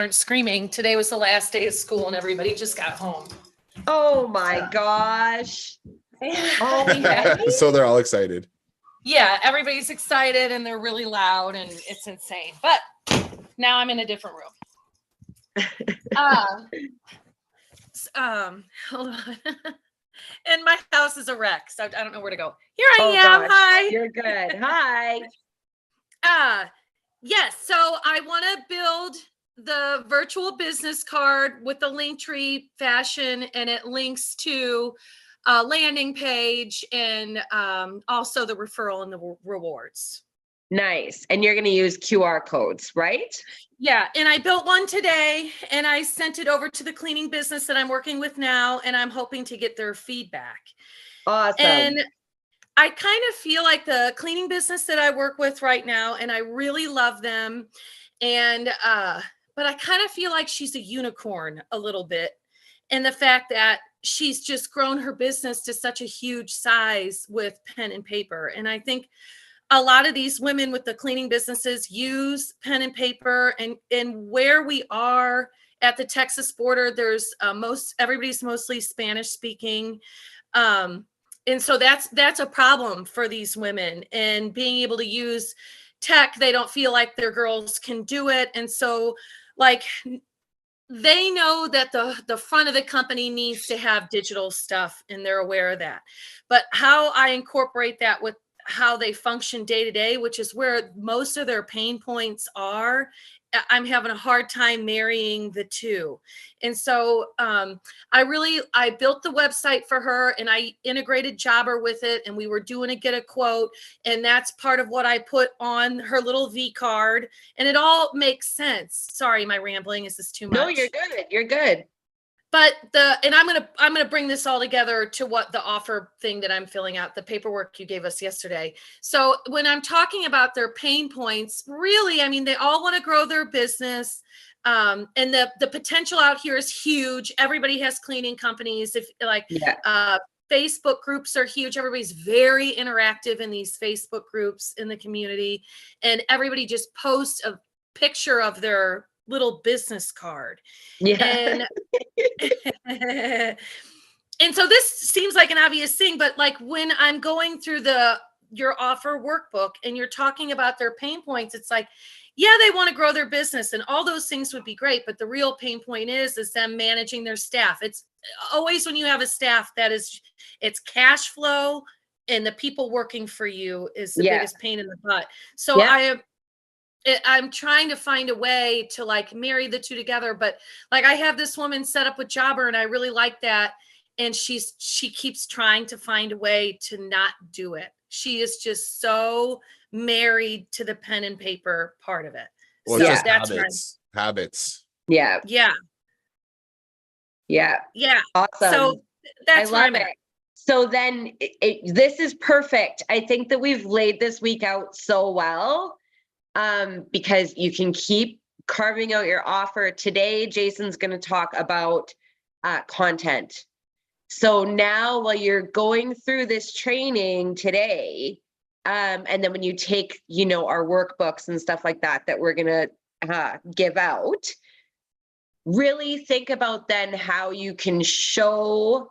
Aren't screaming. Today was the last day of school and everybody just got home. Oh my gosh. Already? So they're all excited. Yeah, everybody's excited and they're really loud and it's insane. But now I'm in a different room. Hold on. And my house is a wreck, so I don't know where to go. Here I am. Gosh. Hi. You're good. Hi. Yes, so I want to build the virtual business card with the Linktree fashion, and it links to a landing page and also the referral and the rewards. Nice. And you're going to use QR codes, right? Yeah, and I built one today and I sent it over to the cleaning business that I'm working with now, and I'm hoping to get their feedback. Awesome. And I kind of feel like the cleaning business that I work with right now, and I really love them. And but I kind of feel like she's a unicorn a little bit. And the fact that she's just grown her business to such a huge size with pen and paper. And I think a lot of these women with the cleaning businesses use pen and paper, and where we are at the Texas border, there's everybody's mostly Spanish speaking. And so that's a problem for these women, and being able to use tech, they don't feel like their girls can do it. And so like they know that the front of the company needs to have digital stuff, and they're aware of that. But how I incorporate that with how they function day to day, which is where most of their pain points are, I'm having a hard time marrying the two. And so I built the website for her, and I integrated Jobber with it, and we were doing a get a quote, and that's part of what I put on her little V card, and it all makes sense. Sorry, my rambling. Is this too much? No, you're good. You're good. But I'm gonna bring this all together to what the offer thing that I'm filling out, the paperwork you gave us yesterday. So when I'm talking about their pain points, really, I mean, they all want to grow their business. And the potential out here is huge. Everybody has cleaning companies. Facebook groups are huge. Everybody's very interactive in these Facebook groups in the community, and everybody just posts a picture of their little business card. Yeah. And so this seems like an obvious thing, but like when I'm going through your offer workbook and you're talking about their pain points, it's like, yeah, they want to grow their business and all those things would be great, but the real pain point is them managing their staff. It's always when you have a staff it's cash flow, and the people working for you is the biggest pain in the butt. So I'm trying to find a way to like marry the two together, but like I have this woman set up with Jobber, and I really like that. And she keeps trying to find a way to not do it. She is just so married to the pen and paper part of it. Well, so just that's habits. Yeah. Yeah. Awesome. So that's I love it. So then this is perfect. I think that we've laid this week out so well. Because you can keep carving out your offer. Today, Jason's going to talk about content. So now while you're going through this training today, and then when you take, our workbooks and stuff like that we're going to give out, really think about then how you can show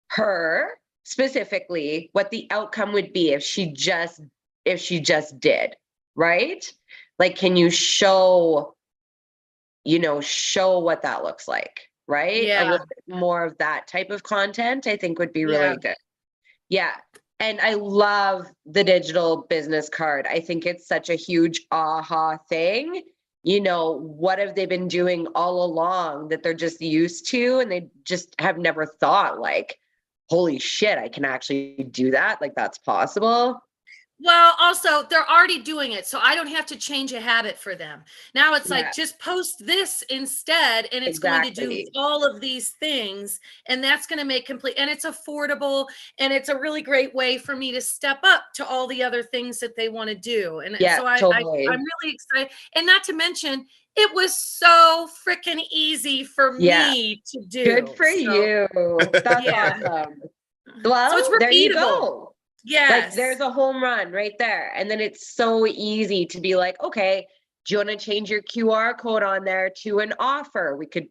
her specifically what the outcome would be if she just did. Right? Like, can you show what that looks like, right? Yeah. A little bit more of that type of content, I think would be really good. Yeah. And I love the digital business card. I think it's such a huge aha thing. What have they been doing all along that they're just used to, and they just have never thought like, holy shit, I can actually do that. Like, that's possible. Well, also they're already doing it, so I don't have to change a habit for them. Now it's like, just post this instead, and it's going to do all of these things, and that's going to make complete, and it's affordable, and it's a really great way for me to step up to all the other things that they want to do. And so I'm really excited. And not to mention, it was so freaking easy for me to do. Good for you. That's awesome. Well, so it's repeatable. There you go. Yes. Like, there's a home run right there. And then it's so easy to be like, okay, Do you want to change your QR code on there to an offer? We could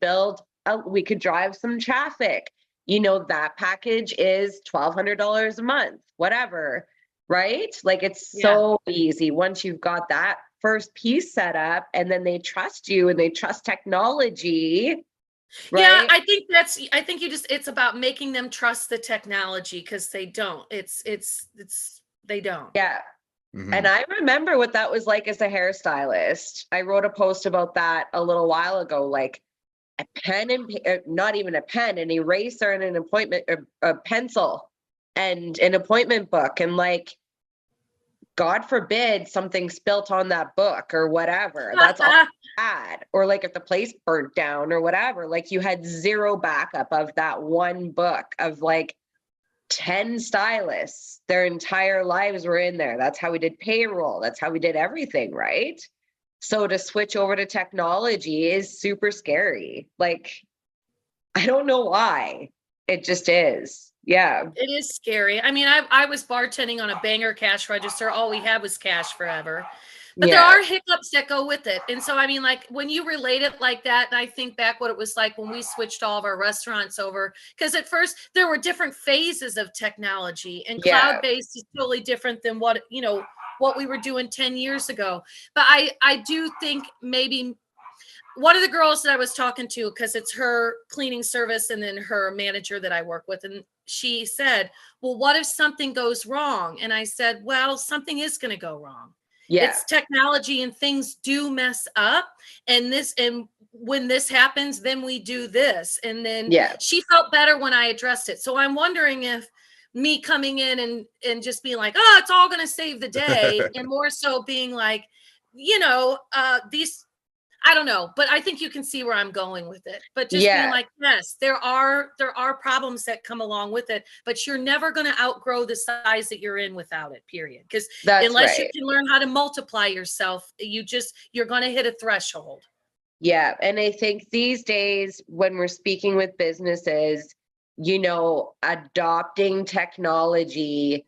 drive some traffic. That package is $1,200 a month, whatever, right? Like it's Yeah. so easy once you've got that first piece set up, and then they trust you and they trust technology, Yeah, right? I think it's about making them trust the technology because they don't. They don't. Yeah. And Mhm. I remember what that was like as a hairstylist. I wrote a post about that a little while ago, like a pen and not even a pen, an eraser and an appointment, a pencil and an appointment book. And like, God forbid something spilt on that book or whatever. That's all bad. Or like if the place burnt down or whatever, like you had zero backup of that one book of like 10 stylists, their entire lives were in there. That's how we did payroll. That's how we did everything, right? So to switch over to technology is super scary. Like, I don't know why. It just is. Yeah. It is scary. I mean, I was bartending on a banger cash register. All we had was cash forever. But there Yeah. are hiccups that go with it. And so, I mean, like when you relate it like that, and I think back what it was like when we switched all of our restaurants over, because at first there were different phases of technology, and Yeah. cloud-based is totally different than what we were doing 10 years ago. But I do think maybe one of the girls that I was talking to, because it's her cleaning service and then her manager that I work with, and she said, well, what if something goes wrong? And I said, well, something is going to go wrong. Yeah. It's technology and things do mess up. And when this happens, then we do this. And then Yeah. she felt better when I addressed it. So I'm wondering if me coming in and just being like, oh, it's all going to save the day, and more so being like, these, I don't know, but I think you can see where I'm going with it. But just being Yeah. like, yes, there are problems that come along with it, but you're never going to outgrow the size that you're in without it, period. Because That's unless you right. can learn how to multiply yourself, you're going to hit a threshold. Yeah. And I think these days, when we're speaking with businesses, adopting technology,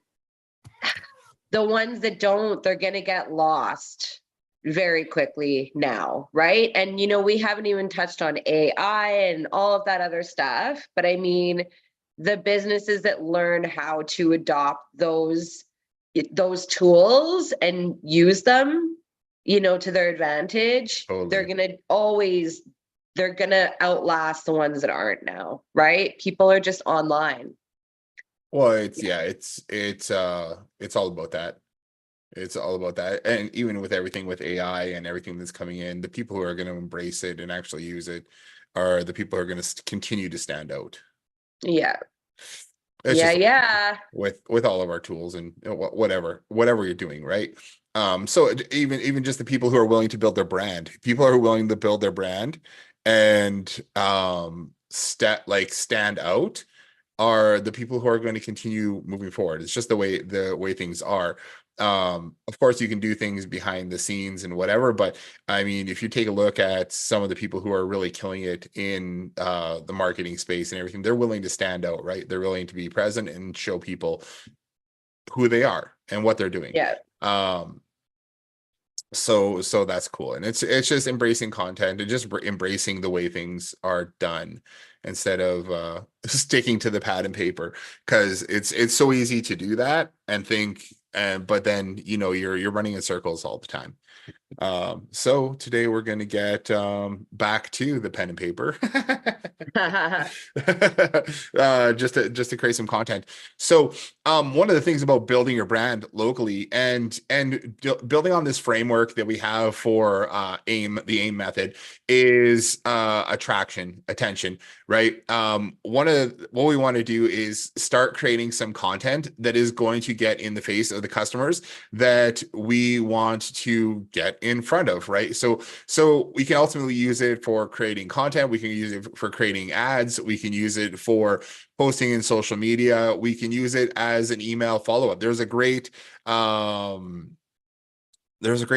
the ones that don't, they're going to get lost very quickly now, right? And we haven't even touched on AI and all of that other stuff, but I mean, the businesses that learn how to adopt those tools and use them, to their advantage, Totally. they're gonna outlast the ones that aren't now, right? People are just online. Well, it's all about that. It's all about that. And even with everything with AI and everything that's coming in, the people who are going to embrace it and actually use it are the people who are going to continue to stand out. Yeah. It's Yeah. just Yeah. with all of our tools and whatever you're doing, right? So even just the people who are willing to build their brand, people are willing to build their brand and stand out are the people who are going to continue moving forward. It's just the way things are. Of course you can do things behind the scenes and whatever, but I mean, if you take a look at some of the people who are really killing it in the marketing space and everything, they're willing to stand out, right? They're willing to be present and show people who they are and what they're doing. Yeah. So that's cool. And it's just embracing content and just embracing the way things are done instead of sticking to the pad and paper, because it's so easy to do that and think, but then you're running in circles all the time. So today we're going to get back to the pen and paper. Just to create some content. So one of the things about building your brand locally and building on this framework that we have for the AIM method is attention, right? What we want to do is start creating some content that is going to get in the face of the customers that we want to get in front of, right? So we can ultimately use it for creating content. We can use it for creating ads. We can use it for posting in social media. We can use it as an email follow-up. There's a great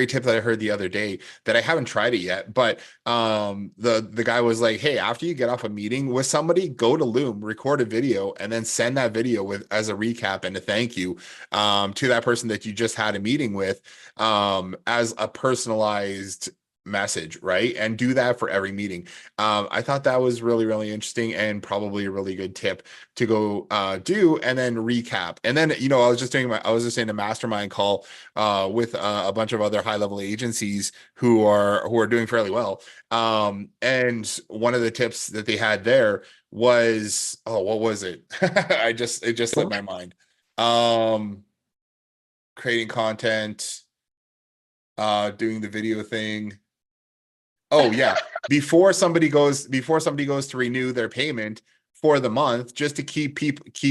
tip that I heard the other day that I haven't tried it yet, but the guy was like, hey, after you get off a meeting with somebody, go to Loom, record a video, and then send that video as a recap and a thank you to that person that you just had a meeting with, as a personalized message, right? And do that for every meeting. I thought that was really, really interesting and probably a really good tip to go do, and then recap. And then, I was just in a mastermind call with a bunch of other high level agencies who are doing fairly well. And one of the tips that they had there was, oh, what was it? It just slipped my mind. Creating content, doing the video thing. Oh yeah. Before somebody goes to renew their payment for the month, just to keep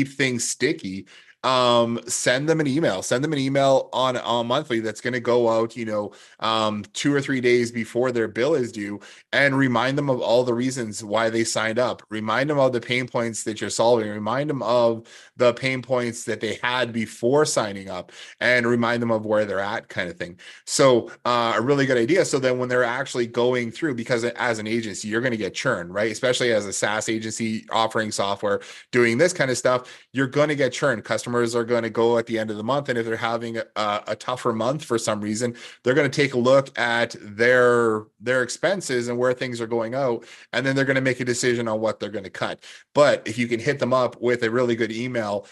things sticky, send them an email on monthly that's going to go out 2 or 3 days before their bill is due, and remind them of all the reasons why they signed up, remind them of the pain points that you're solving, remind them of the pain points that they had before signing up, and remind them of where they're at, kind of thing. So a really good idea. So then when they're actually going through, because as an agency you're going to get churn, right? Especially as a SaaS agency offering software, doing this kind of stuff, you're going to get churn. Customers are going to go at the end of the month, and if they're having a tougher month for some reason, they're going to take a look at their expenses and where things are going out, and then they're going to make a decision on what they're going to cut. But if you can hit them up with a really good email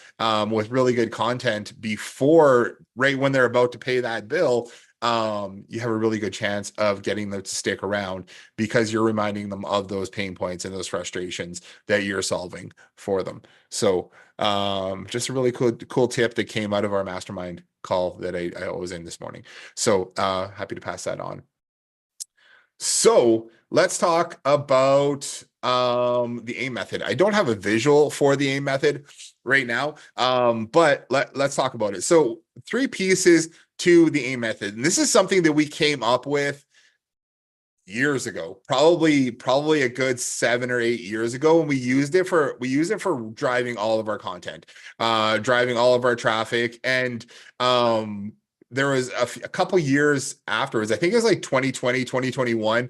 with really good content before, right when they're about to pay that bill, you have a really good chance of getting them to stick around, because you're reminding them of those pain points and those frustrations that you're solving for them. So just a really cool tip that came out of our mastermind call that I was in this morning. So happy to pass that on. So let's talk about the AIM method. I don't have a visual for the AIM method right now, but let's talk about it. So 3 pieces to the AIM method, and this is something that we came up with years ago, probably a good 7 or 8 years ago, and we used it for driving all of our content, driving all of our traffic. And there was a couple years afterwards, I think it was like 2020, 2021,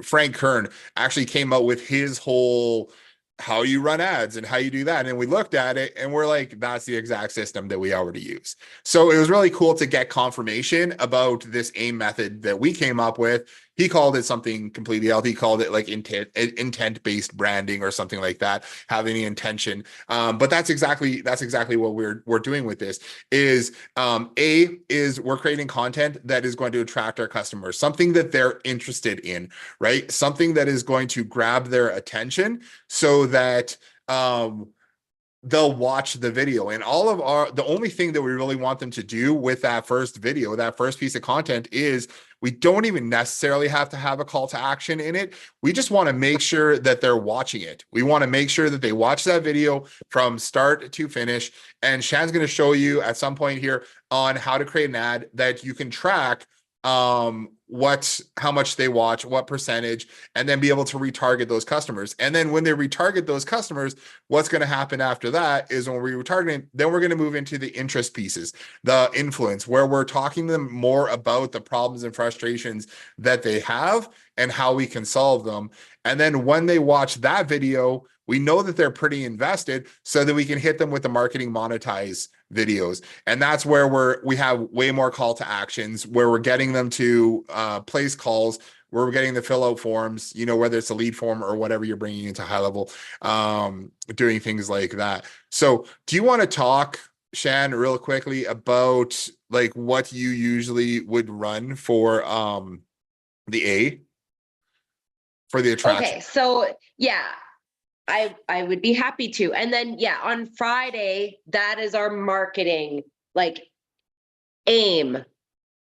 Frank Kern actually came out with his whole how you run ads and how you do that. And we looked at it and we're like, that's the exact system that we already use. So it was really cool to get confirmation about this AIM method that we came up with. He called it something completely else. He called it like intent-based branding or something like that, having the intention. But that's exactly what we're doing with this is we're creating content that is going to attract our customers, something that they're interested in, right? Something that is going to grab their attention so that they'll watch the video. And the only thing that we really want them to do with that first video, that first piece of content, is we don't even necessarily have to have a call to action in it. We just want to make sure that they're watching it. We want to make sure that they watch that video from start to finish. And Shan's going to show you at some point here on how to create an ad that you can track how much they watch, what percentage, and then be able to retarget those customers. And then when they retarget those customers, what's going to happen after that is when we retarget, then we're going to move into the interest pieces, the influence, where we're talking to them more about the problems and frustrations that they have and how we can solve them. And then when they watch that video, we know that they're pretty invested, so that we can hit them with the marketing monetize videos. And that's where we have way more call to actions, where we're getting them to place calls, where we're getting the fill out forms, whether it's a lead form or whatever you're bringing into high level, doing things like that. So do you want to talk, Shan, real quickly about like what you usually would run for the A for the attraction? Okay, so yeah, I would be happy to. And then, yeah, on Friday, that is our marketing, like AIM,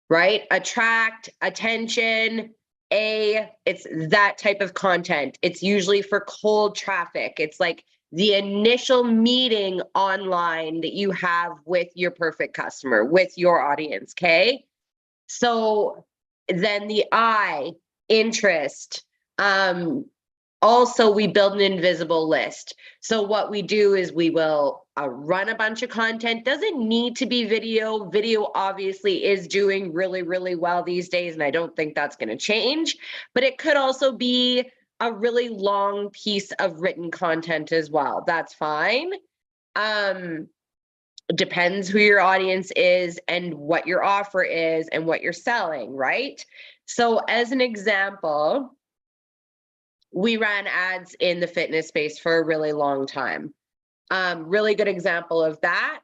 right? Attract, attention, it's that type of content. It's usually for cold traffic. It's like the initial meeting online that you have with your perfect customer, with your audience, okay? So then the I, interest, also, we build an invisible list. So what we do is we will run a bunch of content. Doesn't need to be video. Video obviously is doing really, really well these days, and I don't think that's going to change. But it could also be a really long piece of written content as well. That's fine. depends who your audience is and what your offer is and what you're selling, right? So as an example, we ran ads in the fitness space for a really long time. Really good example of that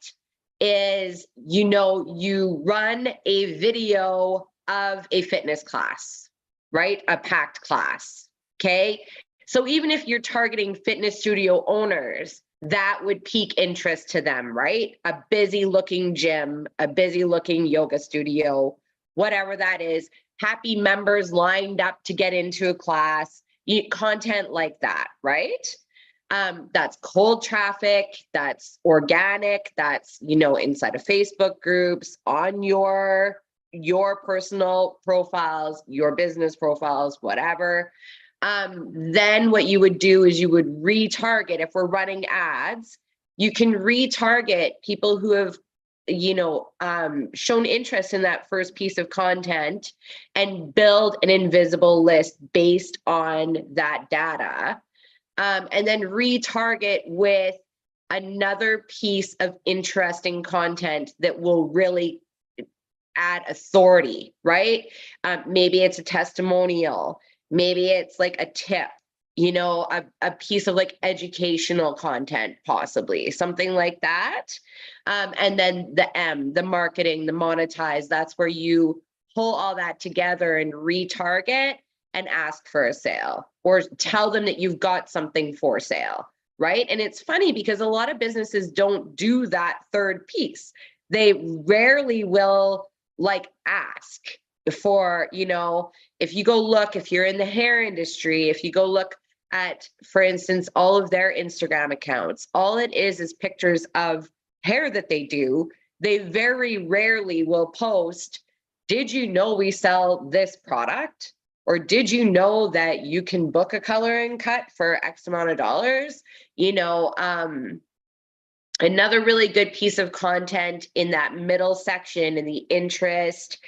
is, you run a video of a fitness class, right? A packed class, okay? So even if you're targeting fitness studio owners, that would pique interest to them, right? A busy looking gym, a busy looking yoga studio, whatever that is, happy members lined up to get into a class, content like that, right? That's cold traffic, that's organic, that's, inside of Facebook groups, on your personal profiles, your business profiles, whatever. Then what you would do is you would retarget. If we're running ads, you can retarget people who have, shown interest in that first piece of content and build an invisible list based on that data. And then retarget with another piece of interesting content that will really add authority, right? Maybe it's a testimonial. Maybe it's like a tip, a piece of like educational content, possibly something like that. And then the marketing, the monetize, that's where you pull all that together and retarget and ask for a sale or tell them that you've got something for sale, right? And it's funny because a lot of businesses don't do that third piece. They rarely will like ask for, if you go look, if you're in the hair industry, if you go look at, for instance, all of their Instagram accounts, all it is pictures of hair that they do. They very rarely will post, did you know we sell this product? Or did you know that you can book a coloring cut for X amount of dollars? Another really good piece of content in that middle section, in the interest,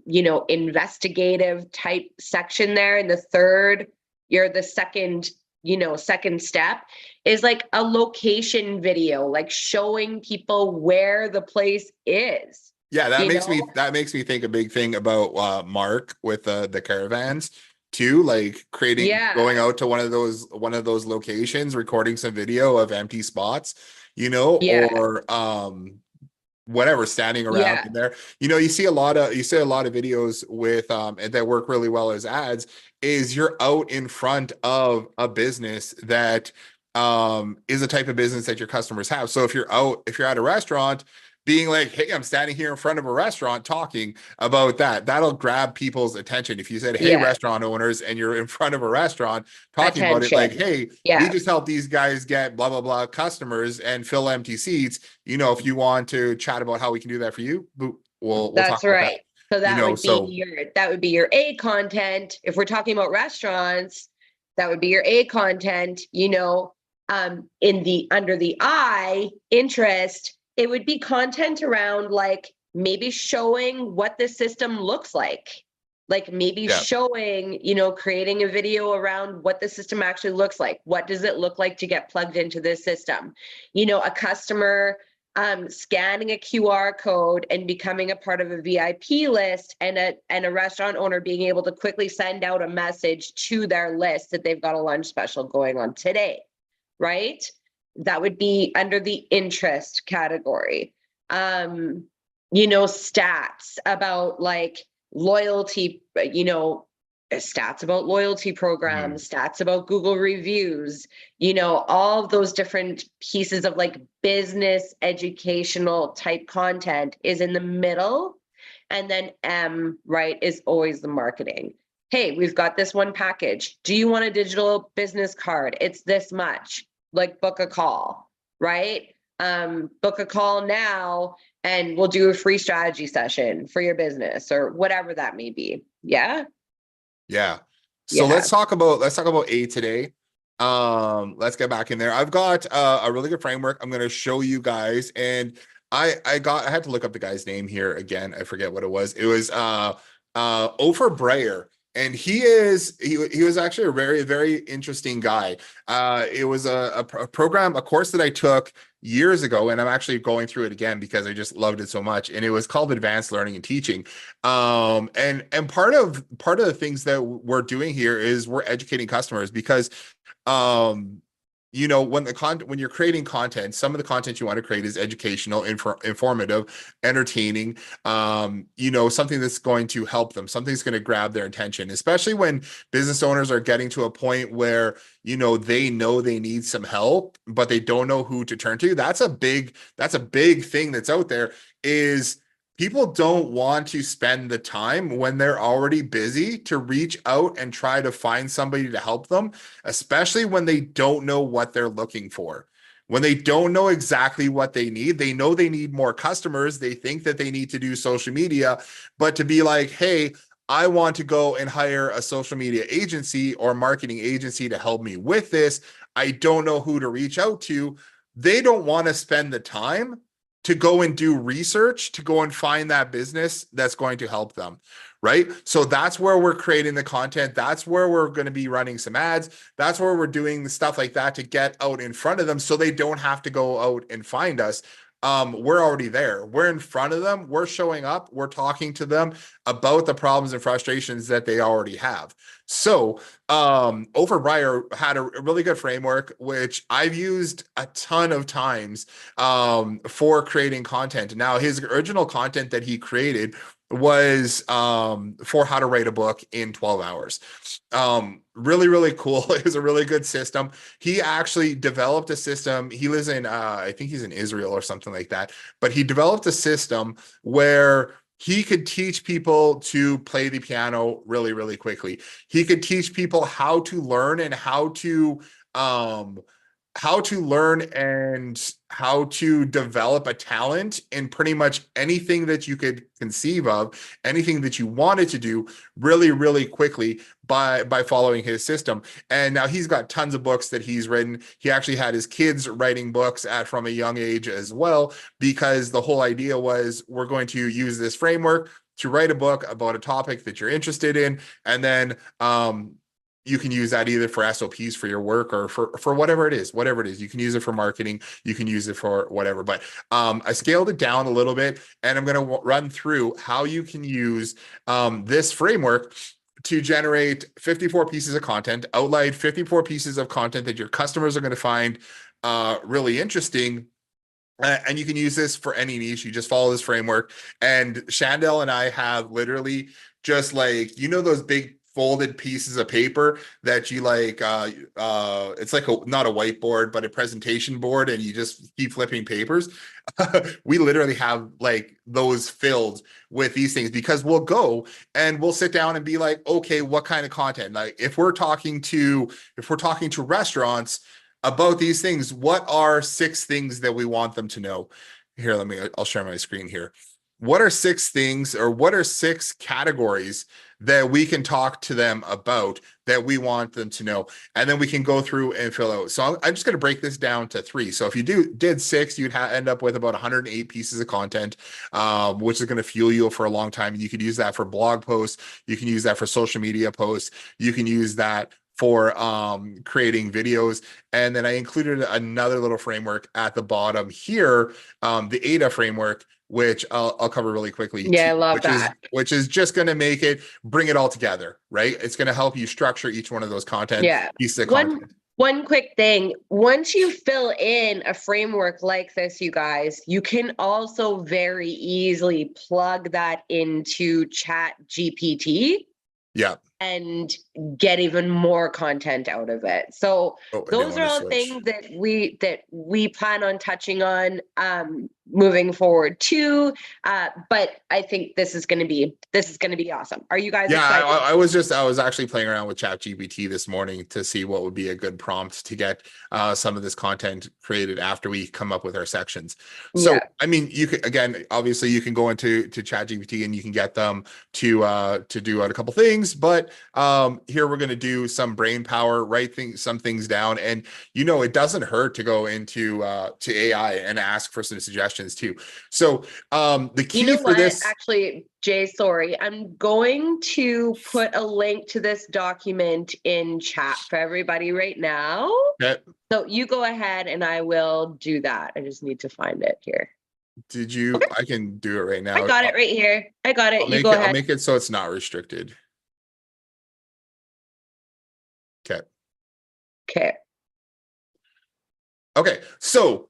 investigative type section there in the second step is like a location video, like showing people where the place is. Yeah, that makes me think a big thing about Mark with the caravans too, like going out to one of those locations, recording some video of empty spots, or whatever, standing around in there. You see a lot of videos with that work really well as ads, is you're out in front of a business that is a type of business that your customers have. So if you're at a restaurant, being like, hey, I'm standing here in front of a restaurant talking about that'll grab people's attention. If you said, hey, restaurant owners, and you're in front of a restaurant talking about it, like, hey, we just help these guys get blah, blah, blah customers and fill empty seats. If you want to chat about how we can do that for you, we'll that's talk about right. that. So that would be your A content. If we're talking about restaurants, that would be your A content, under the I interest, it would be content around like maybe showing what the system looks like maybe showing, creating a video around what the system actually looks like. What does it look like to get plugged into this system? A customer scanning a QR code and becoming a part of a VIP list, and a restaurant owner being able to quickly send out a message to their list that they've got a lunch special going on today, right? That would be under the interest category. Stats about like loyalty, stats about loyalty programs, stats about Google reviews, all of those different pieces of like business educational type content is in the middle. And then M, right, is always the marketing. Hey, we've got this one package. Do you want a digital business card? It's this much. Like book a call, right? Book a call now and we'll do a free strategy session for your business or whatever that may be. Yeah. So let's talk about A today. Let's get back in there. I've got a really good framework I'm going to show you guys, and I had to look up the guy's name here again. I forget what it was. It was Ofer Breyer. And he was actually a very, very interesting guy. It was a course that I took years ago, and I'm actually going through it again because I just loved it so much. And it was called Advanced Learning and Teaching. And part of the things that we're doing here is we're educating customers because you know, when you're creating content, some of the content you want to create is educational, informative, entertaining, you know, something that's going to help them, something that's going to grab their attention, especially when business owners are getting to a point where, you know they need some help, but they don't know who to turn to. That's a big thing that's out there, is people don't want to spend the time when they're already busy to reach out and try to find somebody to help them, especially when they don't know what they're looking for. When they don't know exactly what they need, they know they need more customers. They think that they need to do social media, but to be like, hey, I want to go and hire a social media agency or marketing agency to help me with this. I don't know who to reach out to. They don't want to spend the time to go and do research, to go and find that business that's going to help them, right? So that's where we're creating the content. That's where we're going to be running some ads. That's where we're doing the stuff like that to get out in front of them so they don't have to go out and find us. We're already there. We're in front of them. We're showing up. We're talking to them about the problems and frustrations that they already have. So Overbriar had a really good framework, which I've used a ton of times for creating content. Now, his original content that he created was for how to write a book in 12 hours. Really, really cool. It was a really good system. He actually developed a system. He lives in, I think he's in Israel or something like that, but he developed a system where he could teach people to play the piano really, really quickly. He could teach people how to learn and how to learn and how to develop a talent in pretty much anything that you could conceive of, anything that you wanted to do really, really quickly by following his system. And now he's got tons of books that he's written. He actually had his kids writing books from a young age as well, because the whole idea was, we're going to use this framework to write a book about a topic that you're interested in. And then, you can use that either for SOPs for your work or for whatever it is. You can use it for marketing. You can use it for whatever. But I scaled it down a little bit, and I'm going to run through how you can use this framework to generate 54 pieces of content, outline 54 pieces of content that your customers are going to find really interesting. And you can use this for any niche. You just follow this framework. And Chandel and I have literally just like, you know, those big folded pieces of paper that you like, it's like not a whiteboard, but a presentation board, and you just keep flipping papers. We literally have like those filled with these things, because we'll go and we'll sit down and be like, okay, what kind of content? Like if we're talking to restaurants about these things, what are 6 things that we want them to know? Here, I'll share my screen here. What are 6 things, or what are 6 categories that we can talk to them about that we want them to know? And then we can go through and fill out. So I'm just going to break this down to 3. So if you did 6, you'd end up with about 108 pieces of content, which is going to fuel you for a long time. And you could use that for blog posts. You can use that for social media posts. You can use that for creating videos. And then I included another little framework at the bottom here, the AIDA framework, which I'll cover really quickly. Yeah, I love that. Which is just going to bring it all together, right? It's going to help you structure each one of those pieces of content. One quick thing, once you fill in a framework like this, you guys, you can also very easily plug that into Chat GPT. Yeah. And get even more content out of it. So those are all things that we plan on touching on moving forward too. But I think this is going to be awesome. Are you guys excited? I was actually playing around with ChatGPT this morning to see what would be a good prompt to get some of this content created after we come up with our sections. So, I mean, you can, again, obviously you can go into ChatGPT and you can get them to do a couple things, but here we're going to do some brain power, write some things down. And, you know, it doesn't hurt to go into to AI and ask for some suggestions. sections too. So the key You know for what? this, Actually, Jay, sorry. I'm going to put a link to this document in chat for everybody right now. that So you go ahead and I will do that. I just need to find it here. did you, Okay. I can do it right now. I got it right here. I got it. I'll You make go it, I'll ahead. make it so it's not restricted. Okay. Okay. Okay, so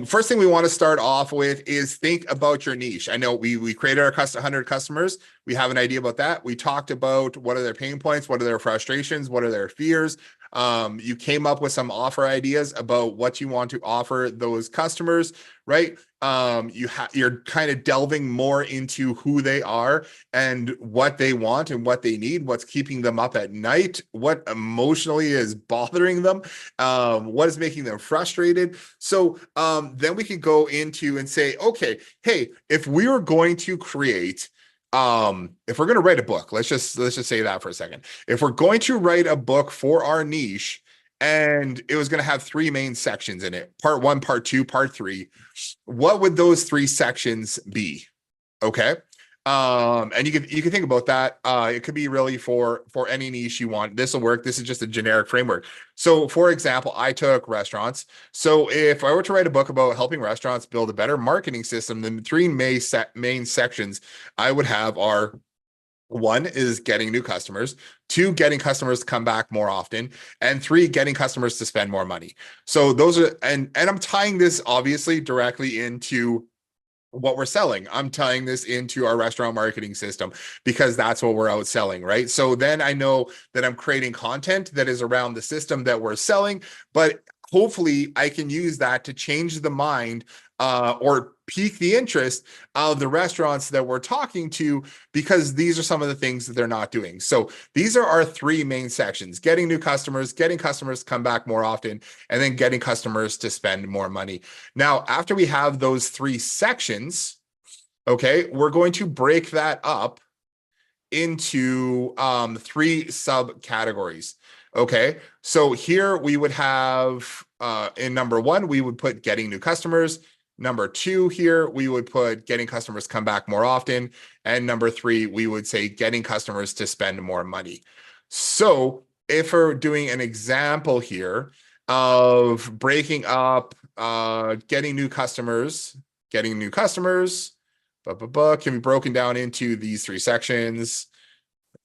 first thing we want to start off with is think about your niche. I know we created our 100 customers. We have an idea about that. We talked about what are their pain points, what are their frustrations, what are their fears. You came up with some offer ideas about what you want to offer those customers, right? You're kind of delving more into who they are and what they want and what they need, what's keeping them up at night, what emotionally is bothering them, what is making them frustrated. So then we could go into and say, okay, hey, if we were going to create if we're going to write a book, let's just say that for a second. If we're going to write a book for our niche and it was going to have 3 main sections in it, part 1, part 2, part 3, what would those 3 sections be? Okay. And you can think about that. It could be really for any niche you want. This will work. This is just a generic framework. So for example, I took restaurants. So if I were to write a book about helping restaurants build a better marketing system, then the 3 main sections I would have are: 1 is getting new customers, 2, getting customers to come back more often, and 3, getting customers to spend more money. So those are, and I'm tying this obviously directly into what we're selling. I'm tying this into our restaurant marketing system because that's what we're out selling, right? So then I know that I'm creating content that is around the system that we're selling, but hopefully I can use that to change the mind or pique the interest of the restaurants that we're talking to, because these are some of the things that they're not doing. So these are our 3 main sections: getting new customers, getting customers to come back more often, and then getting customers to spend more money. Now, after we have those 3 sections, okay, we're going to break that up into 3 subcategories. Okay, so here we would have in number 1, we would put getting new customers. Number 2 here, we would put getting customers come back more often. And number 3, we would say getting customers to spend more money. So if we're doing an example here of breaking up getting new customers can be broken down into these 3 sections,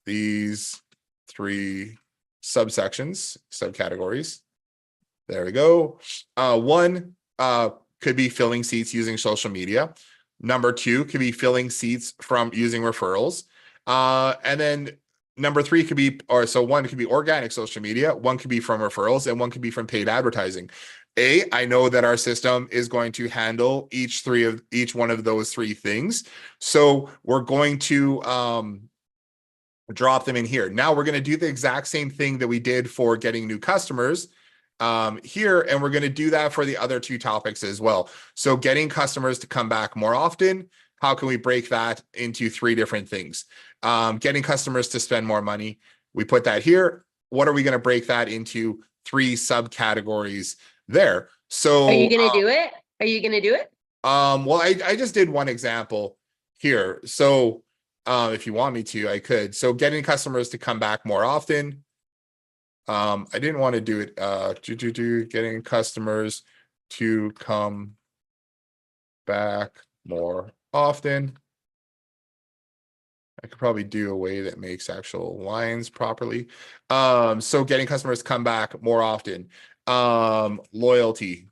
these 3 subcategories. There we go. 1 could be filling seats using social media. Number 2 could be filling seats from using referrals. And then number 3 could be, 1 could be organic social media, 1 could be from referrals, and 1 could be from paid advertising. I know that our system is going to handle each one of those 3 things. So we're going to drop them in here. Now we're going to do the exact same thing that we did for getting new customers here, and we're going to do that for the other 2 topics as well. So getting customers to come back more often, how can we break that into 3 different things? Getting customers to spend more money, we put that here. What are we going to break that into 3 subcategories there? So Are you going to do it? Are you going to do it? Well, I just did one example here. So if you want me to, I could. So getting customers to come back more often. I didn't want to do it getting customers to come back more often. I could probably do a way that makes actual lines properly. So getting customers to come back more often. Loyalty,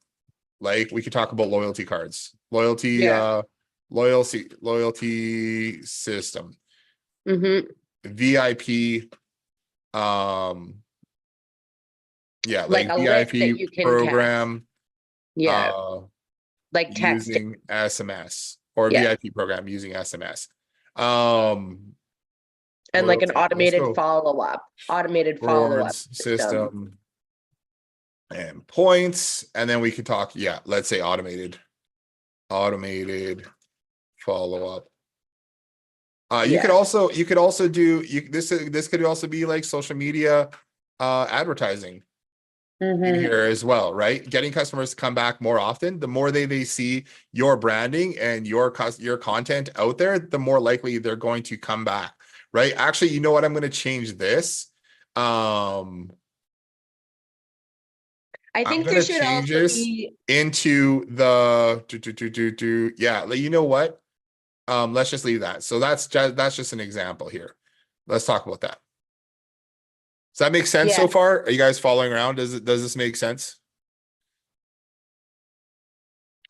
like we could talk about loyalty cards, loyalty system, VIP, like a list that you can program, like text using SMS, or VIP program using SMS. And like an automated follow-up system and points. And then we could talk, let's say automated follow-up. You could also do this could also be like social media advertising. in Mhm. here as well, right? Getting customers to come back more often, the more they see your branding and your content out there, the more likely they're going to come back, right? Actually, you know what? I'm going to change this. I I'm think there gonna should change also this be into the yeah, you know what? Let's just leave that. So that's just an example here. Let's talk about that. Does that make sense yeah. so far? Are you guys following around? Does this make sense?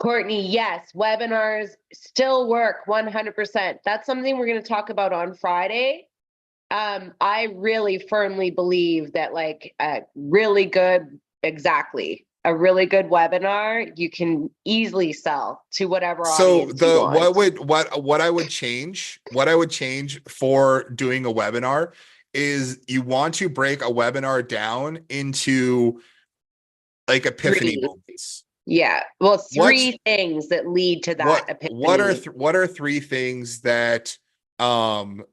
Courtney, yes, webinars still work 100%. That's something we're going to talk about on Friday. I really firmly believe that like a really good, exactly, a really good webinar, you can easily sell to whatever So audience you want. what I would change, what I would change for doing a webinar is you want to break a webinar down into like epiphany Three. moments. Yeah. Well, What three things that lead to that epiphany. what are three things that um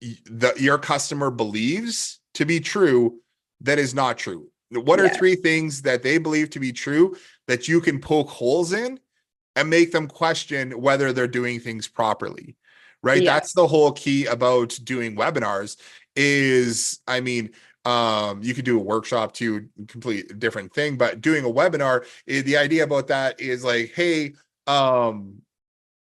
your customer believes to be true that is not true? What are Yeah. three things that they believe to be true that you can poke holes in and make them question whether they're doing things properly? Right? Yeah. That's the whole key about doing webinars is, I mean, you could do a workshop too, complete different thing, but doing a webinar, the idea about that is like, hey,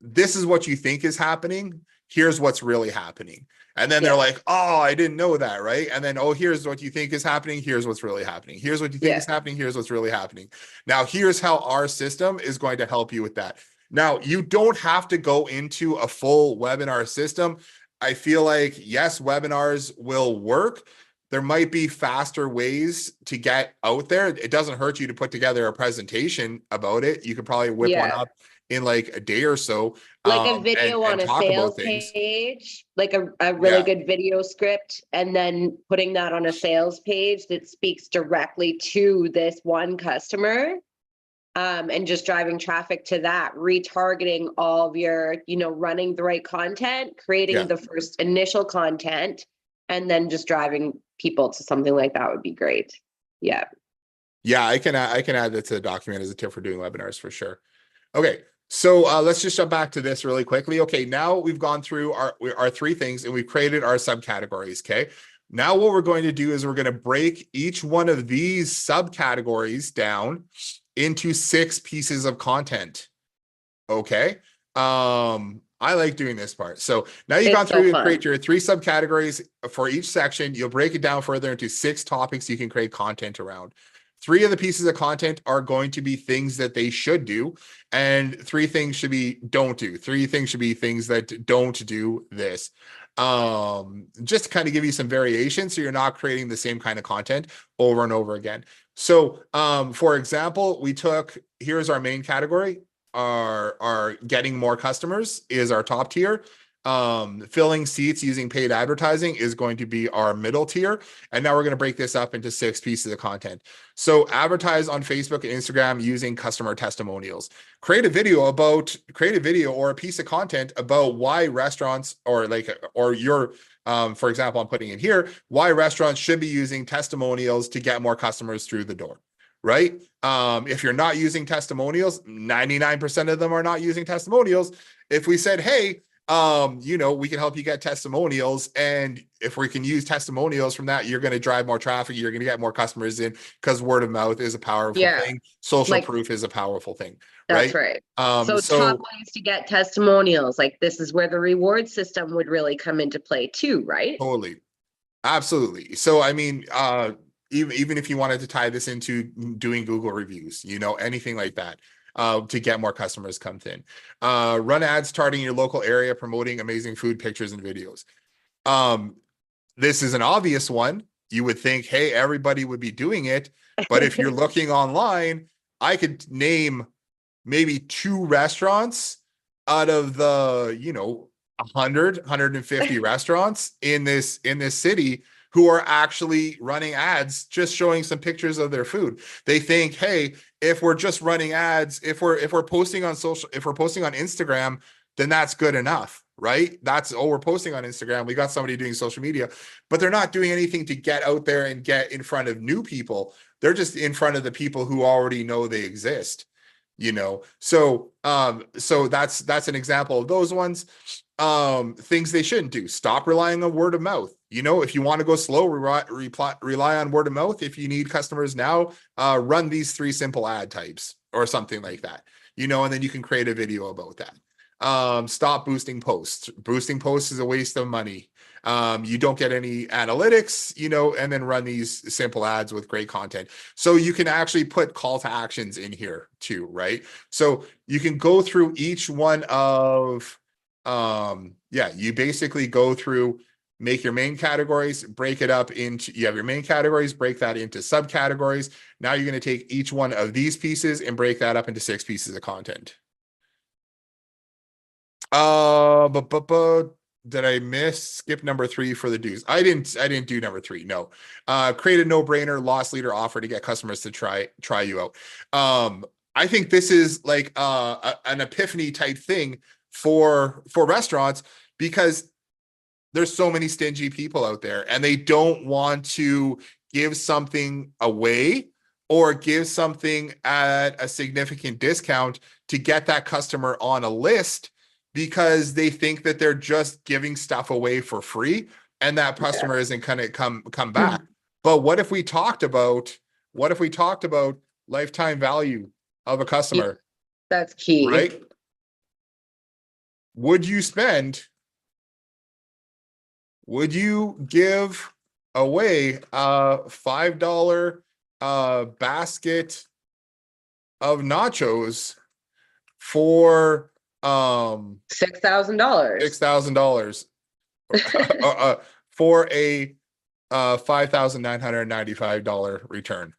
this is what you think is happening. Here's what's really happening. And then they're Yeah. like, oh, I didn't know that, right? And then, oh, here's what you think is happening. Here's what's really happening. Here's what you think Yeah. is happening. Here's what's really happening. Now, here's how our system is going to help you with that. Now, you don't have to go into a full webinar system. I feel like, yes, webinars will work. There might be faster ways to get out there. It doesn't hurt you to put together a presentation about it. You could probably whip one Yeah. up in like a day or so, Like a video on and a talk about sales things. page, like a really Yeah. good video script, and then putting that on a sales page that speaks directly to this one customer. And just driving traffic to that, retargeting all of your, running the right content, creating Yeah. the first initial content, and then just driving people to something like that would be great. Yeah. Yeah, I can add that to the document as a tip for doing webinars for sure. Okay. So let's just jump back to this really quickly. Okay, now we've gone through our three things and we've created our subcategories. Okay. Now what we're going to do is we're going to break each one of these subcategories down into 6 pieces of content. Okay. I like doing this part. So now you've gone It's so through and fun. create your 3 subcategories for each section. You'll break it down further into 6 topics you can create content around. 3 of the pieces of content are going to be things that they should do, and 3 things should be don't do. 3 things should be things that don't do this. Just to kind of give you some variation so you're not creating the same kind of content over and over again. So, for example, here's our main category. Are getting more customers is our top tier. Filling seats using paid advertising is going to be our middle tier. And now we're going to break this up into 6 pieces of content. So advertise on Facebook and Instagram using customer testimonials. Create a video or a piece of content about why restaurants or your for example, I'm putting in here, why restaurants should be using testimonials to get more customers through the door. Right? If you're not using testimonials, 99% of them are not using testimonials. If we said, hey, we can help you get testimonials, and if we can use testimonials from that, you're going to drive more traffic, you're going to get more customers in, because word of mouth is a powerful thing. Social proof is a powerful thing. That's right. So top ways to get testimonials, like this is where the reward system would really come into play too, right? Totally. Absolutely. So, I mean, even if you wanted to tie this into doing Google reviews, anything like that, to get more customers come in. Run ads targeting your local area, promoting amazing food pictures and videos. This is an obvious one. You would think, hey, everybody would be doing it. But if you're looking online, I could name maybe 2 restaurants out of the, 150 restaurants in this city who are actually running ads, just showing some pictures of their food. They think, hey, if we're just running ads, if we're posting on Instagram, then that's good enough, right? That's, oh, we're posting on Instagram. We got somebody doing social media, but they're not doing anything to get out there and get in front of new people. They're just in front of the people who already know they exist, you know? So, so that's an example of those ones. Things they shouldn't do. Stop relying on word of mouth. You know, if you want to go slow, rely on word of mouth. If you need customers now, run these 3 simple ad types or something like that, you know, and then you can create a video about that. Stop boosting posts. Boosting posts is a waste of money. You don't get any analytics, you know, and then run these simple ads with great content. So you can actually put call to actions in here too, right? So you can go through each one of, yeah, you basically go through, make your main categories, break it up into, you have your main categories, break that into subcategories. Now you're going to take each one of these pieces and break that up into 6 pieces of content. But did I skip number 3 for the do's? I didn't do number 3. No. Create a no-brainer loss leader offer to get customers to try you out. I think this is like an epiphany type thing for restaurants, because there's so many stingy people out there and they don't want to give something away or give something at a significant discount to get that customer on a list, because they think that they're just giving stuff away for free and that customer isn't going to come back. But what if we talked about lifetime value of a customer? That's key. Right? Would you give away a $5 basket of nachos for $6,000 for a $5,995 return?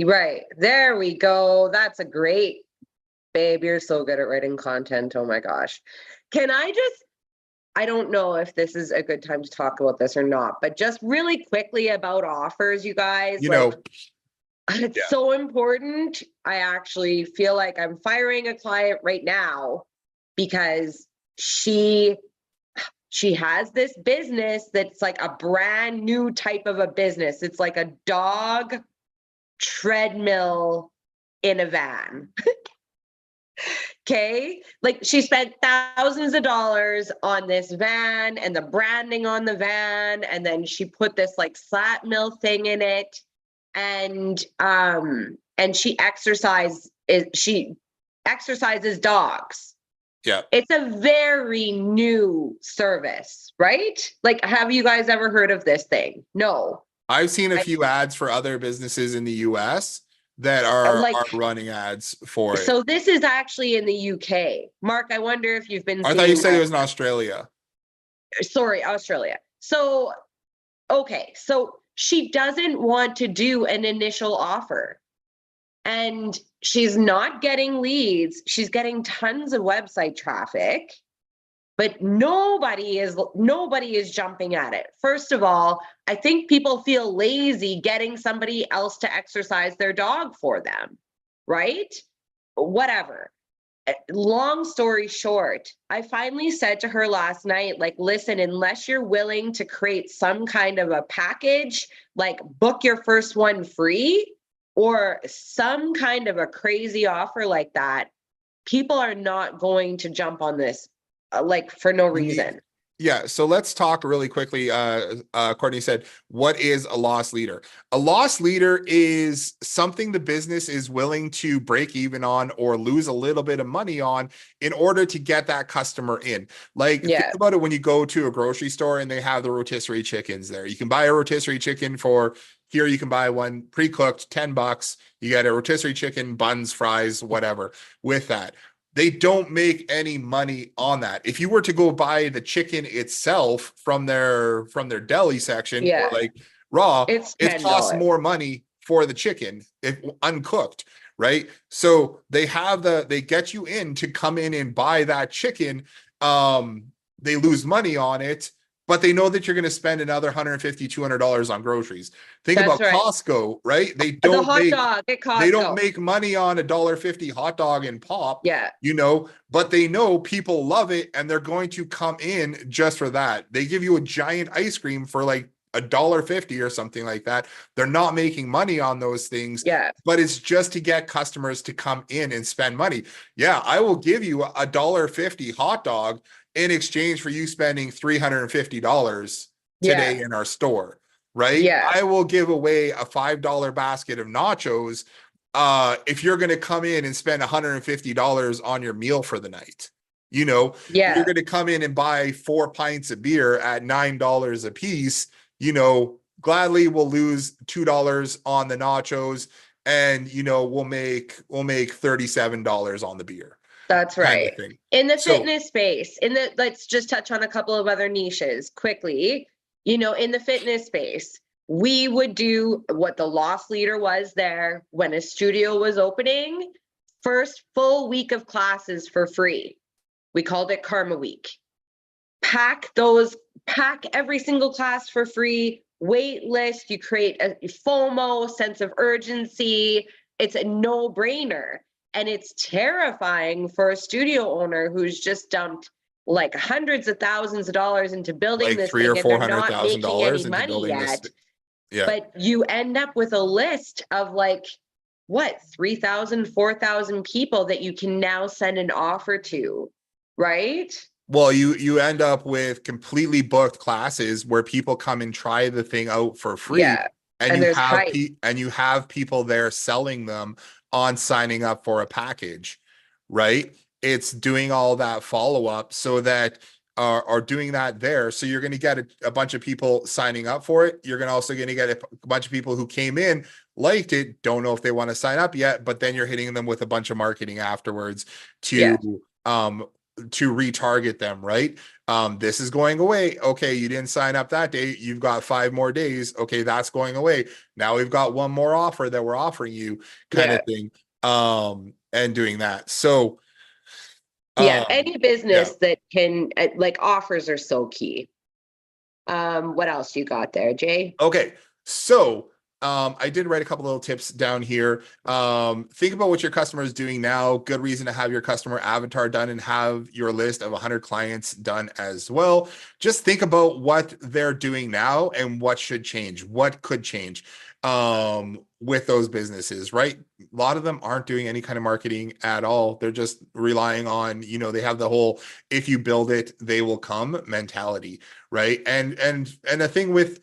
Right. There we go. That's a great, babe. You're so good at writing content. Oh my gosh. I don't know if this is a good time to talk about this or not, but just really quickly about offers, you guys. You know, it's yeah. so important. I actually feel like I'm firing a client right now because she has this business that's like a brand new type of a business. It's like a dog treadmill in a van. Okay, like she spent thousands of dollars on this van and the branding on the van, and then she put this like slat mill thing in it, and she exercises dogs. Yeah, it's a very new service, right? Like, have you guys ever heard of this thing? No. I've seen a few ads for other businesses in the US that are running ads for it. So this is actually in the UK. Mark, I wonder if you've been I thought you said it was in Australia. Sorry, Australia. So, okay. So she doesn't want to do an initial offer. And she's not getting leads. She's getting tons of website traffic. But nobody is jumping at it. First of all, I think people feel lazy getting somebody else to exercise their dog for them, right? Whatever. Long story short, I finally said to her last night, like, listen, unless you're willing to create some kind of a package, like book your first one free or some kind of a crazy offer like that, people are not going to jump on this. Like for no reason. Yeah. So let's talk really quickly. Courtney said, what is a loss leader? A loss leader is something the business is willing to break even on or lose a little bit of money on in order to get that customer in. Like, think about it when you go to a grocery store and they have the rotisserie chickens there. You can buy a rotisserie chicken here you can buy one pre-cooked, $10. You get a rotisserie chicken, buns, fries, whatever with that. They don't make any money on that. If you were to go buy the chicken itself from their deli section, or like raw, it costs more money for the chicken if uncooked, right? So they get you in to come in and buy that chicken. They lose money on it. but they know that you're going to spend another $150, $200 on groceries. Think That's about right. Costco, right? They The don't hot make dog at they don't Costco. make money on $1.50 hot dog and pop, Yeah. but they know people love it and they're going to come in just for that. They give you a giant ice cream for like $1.50 or something like that. They're not making money on those things, Yeah. but it's just to get customers to come in and spend money. Yeah, I will give you a $1.50 hot dog in exchange for you spending $350 today Yeah. in our store, right? Yeah. I will give away a $5 basket of nachos if you're going to come in and spend $150 on your meal for the night. You're Yeah. going to come in and buy 4 pints of beer at $9 a piece. Gladly we'll lose $2 on the nachos, and we'll make $37 on the beer, That's kind of right. thing. In the So fitness space, let's just touch on a couple of other niches quickly. In the fitness space, we would do what the loss leader was there when a studio was opening, first full week of classes for free. We called it Karma Week. Pack every single class for free, wait list, you create a FOMO, sense of urgency. It's a no-brainer. And it's terrifying for a studio owner who's just dumped like hundreds of thousands of dollars into building like this three or thing, and four they're hundred not thousand making any dollars into money building this. yet. Yeah. But you end up with a list of like, what, 3,000, 4,000 people that you can now send an offer to, right? Well, you end up with completely booked classes where people come and try the thing out for free, Yeah. and And you there's have hype. and you have people there selling them on signing up for a package, right? It's doing all that follow up so that are doing that there. So you're going to get a bunch of people signing up for it. You're also going to get a bunch of people who came in, liked it, don't know if they want to sign up yet, but then you're hitting them with a bunch of marketing afterwards Yeah. to retarget them, right? This is going away. Okay, you didn't sign up that day. You've got 5 more days. Okay, that's going away. Now we've got one more offer that we're offering you, kind of thing. And doing that. So Any business that can like offers are so key. What else you got there, Jay? Okay, so I did write a couple little tips down here. Think about what your customer is doing now. Good reason to have your customer avatar done and have your list of 100 clients done as well. Just think about what they're doing now and what should change, what could change with those businesses, right? A lot of them aren't doing any kind of marketing at all. They're just relying on, they have the whole if you build it, they will come mentality, right? And the thing with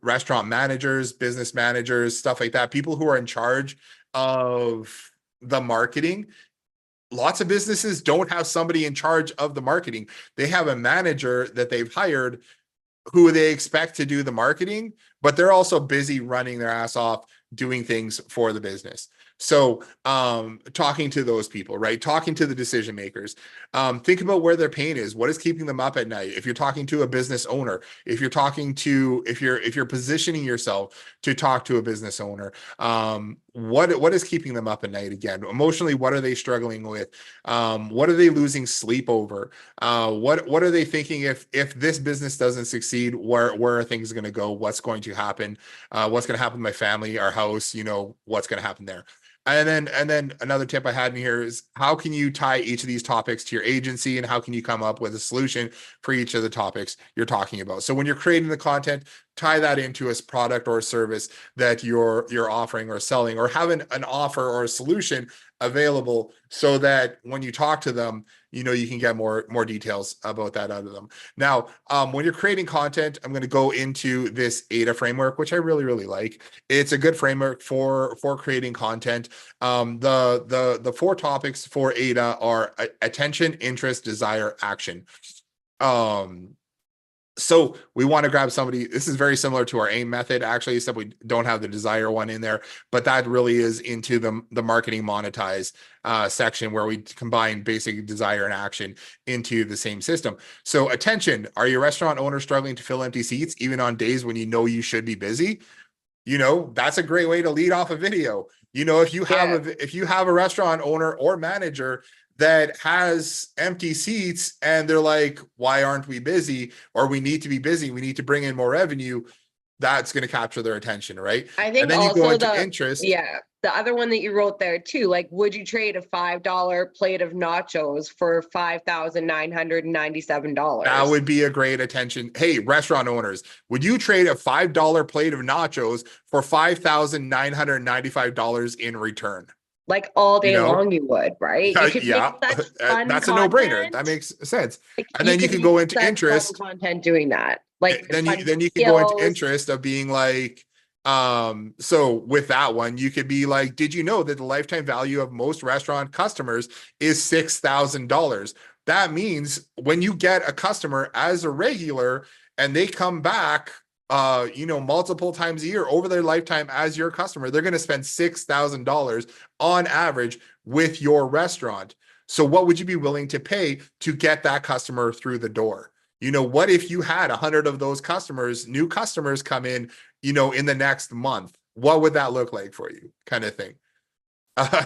restaurant managers, business managers, stuff like that, people who are in charge of the marketing, lots of businesses don't have somebody in charge of the marketing. They have a manager that they've hired who they expect to do the marketing, but they're also busy running their ass off doing things for the business. So talking to those people, right? Talking to the decision makers, think about where their pain is. What is keeping them up at night? If you're talking to a business owner, if you're positioning yourself to talk to a business owner, what is keeping them up at night? Again, emotionally, what are they struggling with? What are they losing sleep over? What are they thinking if this business doesn't succeed, where are things going to go? What's going to happen? What's going to happen to my family, our house? What's going to happen there? And then another tip I had in here is how can you tie each of these topics to your agency, and how can you come up with a solution for each of the topics you're talking about? So when you're creating the content, tie that into a product or a service that you're offering or selling, or having an offer or a solution available so that when you talk to them, you can get more details about that out of them. Now, when you're creating content, I'm going to go into this AIDA framework, which I really, really like. It's a good framework for creating content. The 4 topics for AIDA are attention, interest, desire, action. So we want to grab somebody. This is very similar to our AIM method, actually, except we don't have the desire one in there, but that really is into the marketing monetize section, where we combine basic desire and action into the same system. So attention, are your restaurant owners struggling to fill empty seats, even on days when you should be busy? That's a great way to lead off a video. If you have a restaurant owner or manager that has empty seats and they're like, why aren't we busy? Or we need to be busy. We need to bring in more revenue. That's going to capture their attention, right? I And think then you go also into interest. the other one that you wrote there too, like, would you trade a $5 plate of nachos for $5,997? That would be a great attention. Hey, restaurant owners, would you trade a $5 plate of nachos for $5,995 in return? Like all You day know? long, you would, right? You could Yeah, make such fun that's a no-brainer. content. That makes sense. Like, And then you can make go into such fun interest. content doing that. Like Then fun you can go into skills. interest of being like, so with that one, you could be like, did you know that the lifetime value of most restaurant customers is $6,000? That means when you get a customer as a regular and they come back, multiple times a year over their lifetime as your customer, they're going to spend $6,000 on average with your restaurant. So what would you be willing to pay to get that customer through the door? What if you had 100 of those customers, new customers come in, in the next month? What would that look like for you, kind of thing?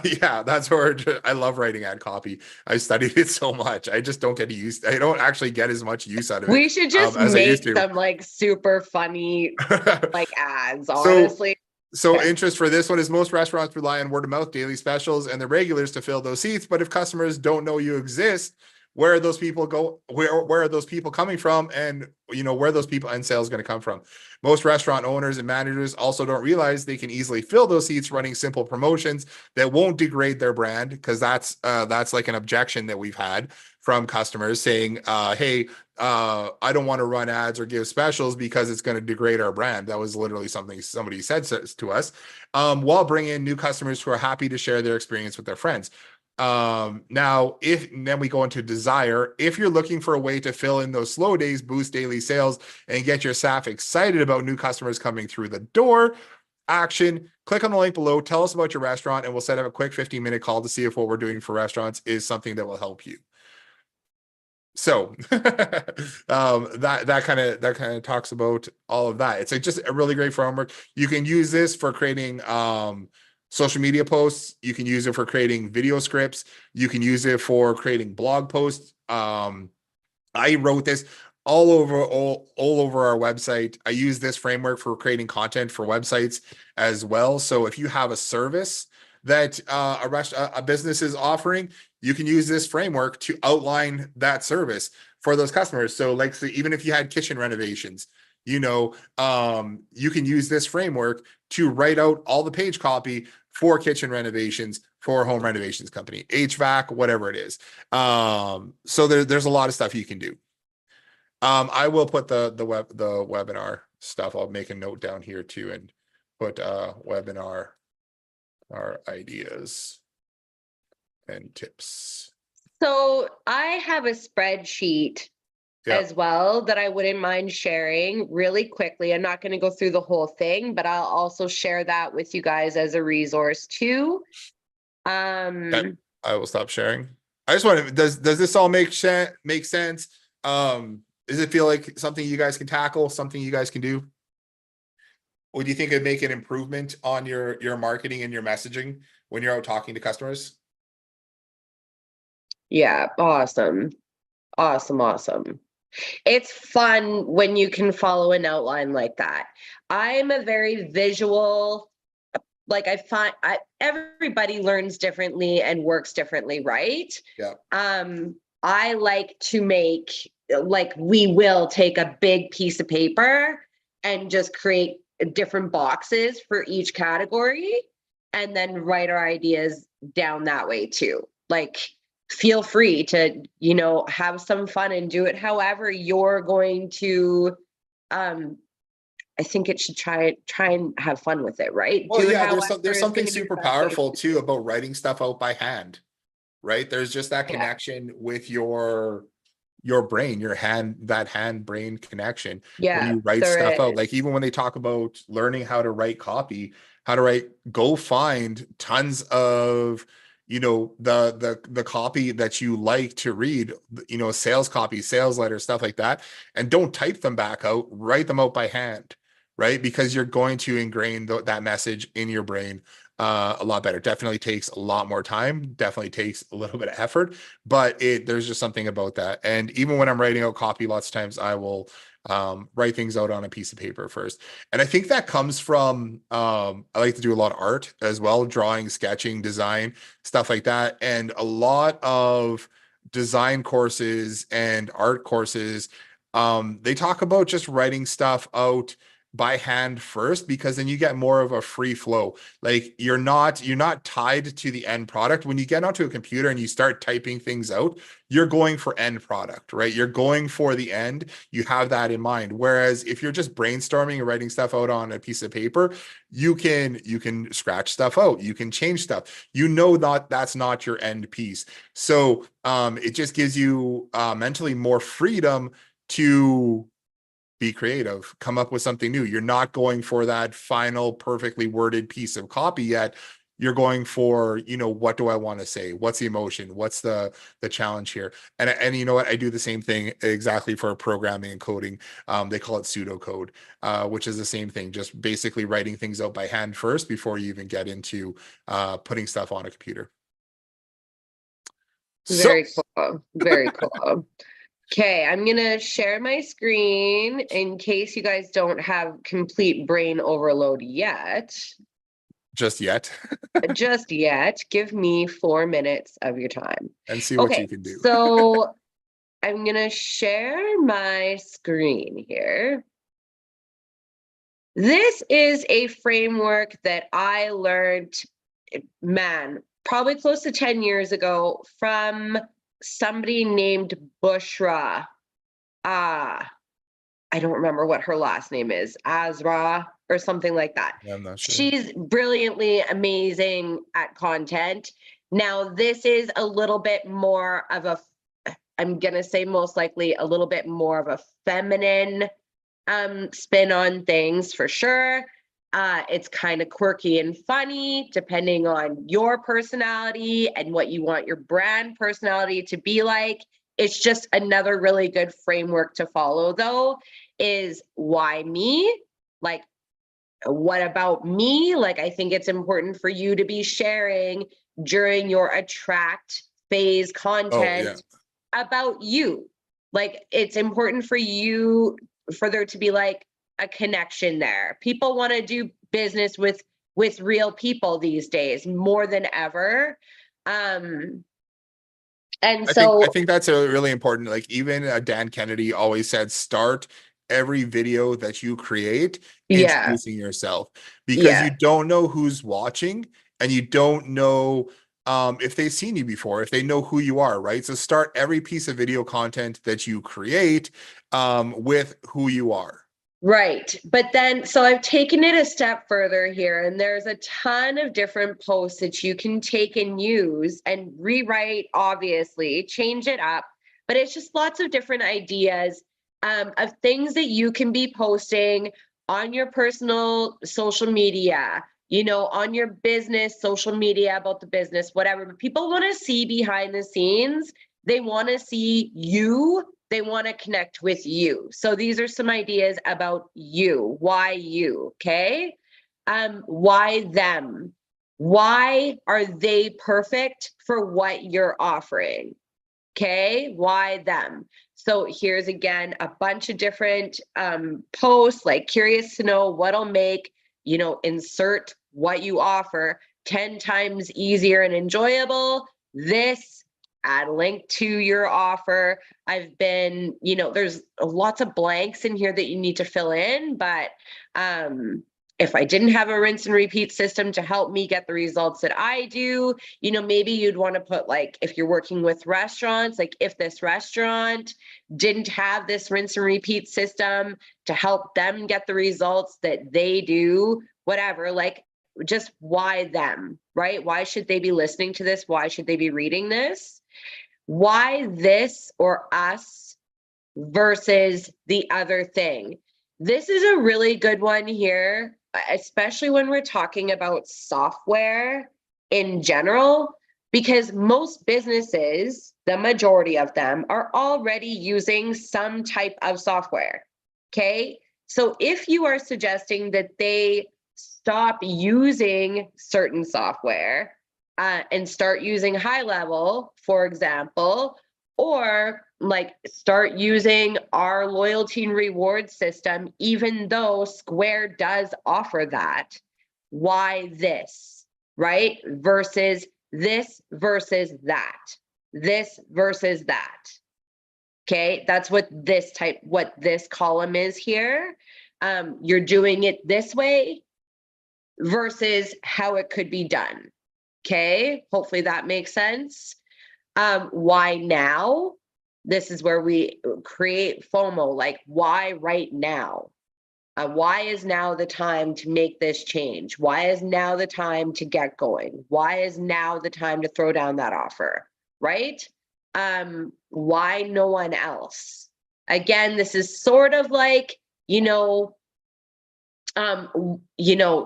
Yeah, that's where I love writing ad copy. I studied it so much. I just don't get used. I don't actually get as much use out of it. We should just as I used make to. them like super funny like ads, So- honestly. So Okay. interest for this one is most restaurants rely on word of mouth, daily specials, and the regulars to fill those seats. But if customers don't know you exist, where are those people go? Where are those people coming from? And where are those people and sales going to come from? Most restaurant owners and managers also don't realize they can easily fill those seats running simple promotions that won't degrade their brand, because that's like an objection that we've had from customers saying, hey, I don't want to run ads or give specials because it's going to degrade our brand. That was literally something somebody said to us, while bringing in new customers who are happy to share their experience with their friends. Now, then we go into desire. If you're looking for a way to fill in those slow days, boost daily sales, and get your staff excited about new customers coming through the door, action, click on the link below, tell us about your restaurant, and we'll set up a quick 15-minute call to see if what we're doing for restaurants is something that will help you. So that kind of talks about all of that. It's just a really great framework. You can use this for creating social media posts. You can use it for creating video scripts. You can use it for creating blog posts. I wrote this all over our website. I use this framework for creating content for websites as well. So if you have a service that a business is offering, you can use this framework to outline that service for those customers. So even if you had kitchen renovations, you can use this framework to write out all the page copy for kitchen renovations for a home renovations company, HVAC, whatever it is. So there's a lot of stuff you can do. I will put the webinar stuff. I'll make a note down here too and put webinar, our ideas and tips. So I have a spreadsheet as well that I wouldn't mind sharing really quickly. I'm not going to go through the whole thing, but I'll also share that with you guys as a resource too. Okay. I will stop sharing. I just want to, does this all make sense? Does it feel like something you guys can tackle, something you guys can do? Or do you think it'd make an improvement on your marketing and your messaging when you're out talking to customers? Yeah, awesome. Awesome. It's fun when you can follow an outline like that. I'm a very visual, like I find everybody learns differently and works differently, right? Yeah. I like to make, like, we will take a big piece of paper and just create different boxes for each category and then write our ideas down that way too. Like, feel free to, have some fun and do it however you're going to. I think it should try and have fun with it, right? Well, Do it yeah, however there's it's something gonna be super the best way powerful to too do it. about writing stuff out by hand, right? There's just that Yeah. connection with your brain, that hand brain connection. When Yeah, you write there stuff out, is. like even when they talk about learning how to write copy, go find tons of the copy that you like to read, sales copy, sales letters, stuff like that, and don't type them back out, write them out by hand, right? Because you're going to ingrain that message in your brain a lot better. Definitely takes a lot more time, definitely takes a little bit of effort, but there's just something about that. And even when I'm writing out copy, lots of times I will write things out on a piece of paper first. And I think that comes from I like to do a lot of art as well, drawing, sketching, design, stuff like that. And a lot of design courses and art courses, they talk about just writing stuff out by hand first, because then you get more of a free flow. Like you're not tied to the end product. When you get onto a computer and you start typing things out, you're going for end product, right? You're going for the end. You have that in mind. Whereas if you're just brainstorming and writing stuff out on a piece of paper, you can scratch stuff out, you can change stuff, that that's not your end piece. So it just gives you mentally more freedom to be creative, come up with something new. You're not going for that final perfectly worded piece of copy yet. You're going for, what do I want to say? What's the emotion? What's the challenge here? And you know what? I do the same thing exactly for programming and coding. They call it pseudocode, which is the same thing, just basically writing things out by hand first before you even get into putting stuff on a computer. Very cool. Very cool. Okay, I'm gonna share my screen in case you guys don't have complete brain overload yet. Just yet. Just yet. Give me 4 minutes of your time. And see what you can do. So I'm gonna share my screen here. This is a framework that I learned, probably close to 10 years ago from somebody named Bushra. I don't remember what her last name is, Azra or something like that. Yeah, I'm not sure. She's brilliantly amazing at content. Now, this is a little bit more of I'm gonna say most likely a little bit more of a feminine spin on things for sure. It's kind of quirky and funny depending on your personality and what you want your brand personality to be like. It's just another really good framework to follow, though, is why me? Like, what about me? Like, I think it's important for you to be sharing during your attract phase content about you. Like, it's important for you, for there to be like a connection there. People want to do business with real people these days more than ever. And so I think that's a really important, like even Dan Kennedy always said, start every video that you create introducing yourself, because you don't know who's watching and you don't know if they've seen you before, if they know who you are, right? So start every piece of video content that you create with who you are. Right. But then, so I've taken it a step further here, and there's a ton of different posts that you can take and use and rewrite, obviously, change it up. But it's just lots of different ideas of things that you can be posting on your personal social media, on your business social media about the business, whatever. But people want to see behind the scenes. They want to see you. They want to connect with you. So these are some ideas about you. Why you? Okay. Why them? Why are they perfect for what you're offering? Okay. Why them? So here's again a bunch of different posts, like curious to know what'll make, insert what you offer 10 times easier and enjoyable. This, add a link to your offer. I've been, there's lots of blanks in here that you need to fill in, but if I didn't have a rinse and repeat system to help me get the results that I do, maybe you'd want to put, like, if you're working with restaurants, like if this restaurant didn't have this rinse and repeat system to help them get the results that they do, whatever, like just why them, right? Why should they be listening to this? Why should they be reading this? Why this or us versus the other thing? This is a really good one here, especially when we're talking about software in general, because most businesses, the majority of them, are already using some type of software. Okay. So if you are suggesting that they stop using certain software and start using high level, for example, or like start using our loyalty and reward system, even though Square does offer that. Why this, right? Versus this versus that. This versus that. Okay, that's what this column is here. You're doing it this way versus how it could be done. Okay, hopefully that makes sense. Why now? This is where we create FOMO, like why right now? Why is now the time to make this change? Why is now the time to get going? Why is now the time to throw down that offer, right? Why no one else? Again, this is sort of like,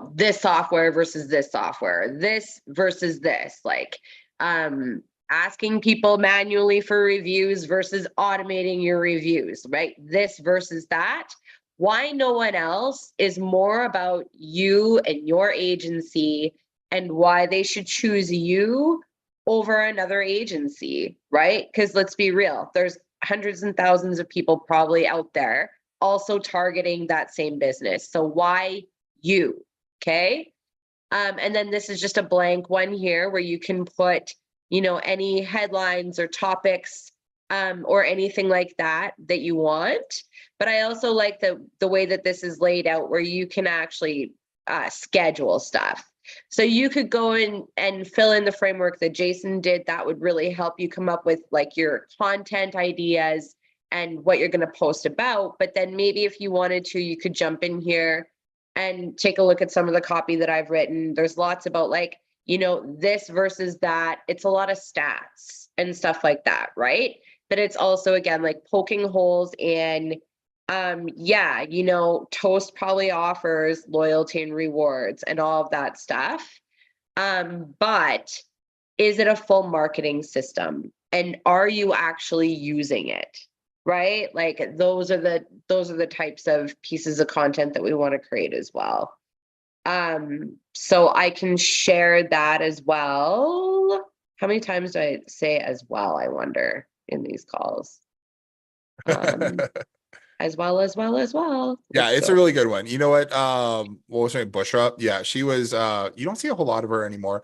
this software versus this software, this versus this, like, asking people manually for reviews versus automating your reviews, right? This versus that. Why no one else is more about you and your agency and why they should choose you over another agency, right? Because let's be real, there's hundreds and thousands of people probably out there also targeting that same business. So why you? Okay. And then this is just a blank one here where you can put, any headlines or topics or anything like that you want. But I also like the way that this is laid out where you can actually schedule stuff. So you could go in and fill in the framework that Jason did. That would really help you come up with like your content ideas and what you're going to post about. But then maybe if you wanted to, you could jump in here and take a look at some of the copy that I've written. There's lots about like, this versus that. It's a lot of stats and stuff like that, right? But it's also, again, like poking holes in, Toast probably offers loyalty and rewards and all of that stuff. But is it a full marketing system? And are you actually using it? Right? Like those are the types of pieces of content that we want to create as well. So I can share that as well. How many times do I say as well, I wonder, in these calls? As well. Yeah, it's a really good one. You know what? What was her name? Bushra. Yeah, she was. You don't see a whole lot of her anymore.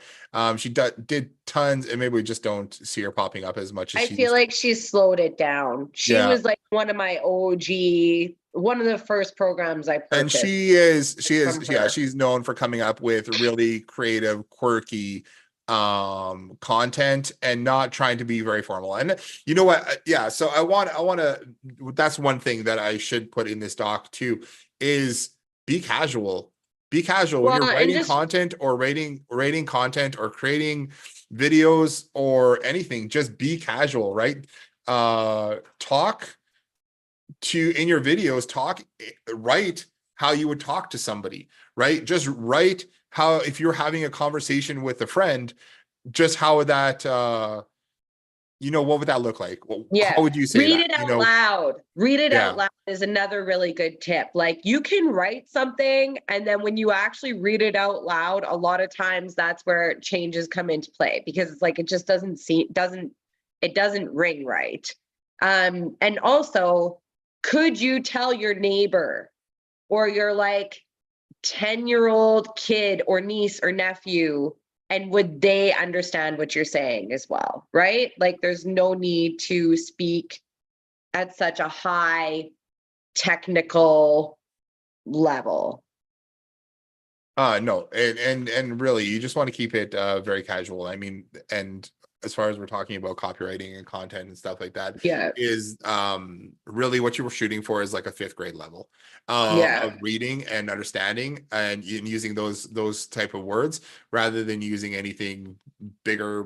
She did tons, and maybe we just don't see her popping up as much as I she feel used like she's slowed it down. She Yeah. was like one of my OG, one of the first programs I And purchased. yeah, her. she's known for coming up with really creative, quirky content and not trying to be very formal. And you know what? Yeah, so I want to, that's one thing that I should put in this doc too, is be casual. Be casual when Well, you're and writing just- content or rating content or creating videos or anything. Just be casual, right? Talk to in your videos, write how you would talk to somebody, right? Just write how, if you're having a conversation with a friend, just how would that, what would that look like? Yeah. How would you say Read that? it out loud. Read it Yeah. out loud is another really good tip. Like you can write something and then when you actually read it out loud, a lot of times that's where changes come into play because it's like it just doesn't ring right. And also, could you tell your neighbor or your like 10-year-old kid or niece or nephew, and would they understand what you're saying as well, right? Like there's no need to speak at such a high technical level. No, and really, you just want to keep it very casual. I mean, and as far as we're talking about copywriting and content and stuff like that, Yeah. is really what you were shooting for is like a 5th grade level Yeah. of reading and understanding and using those type of words rather than using anything bigger,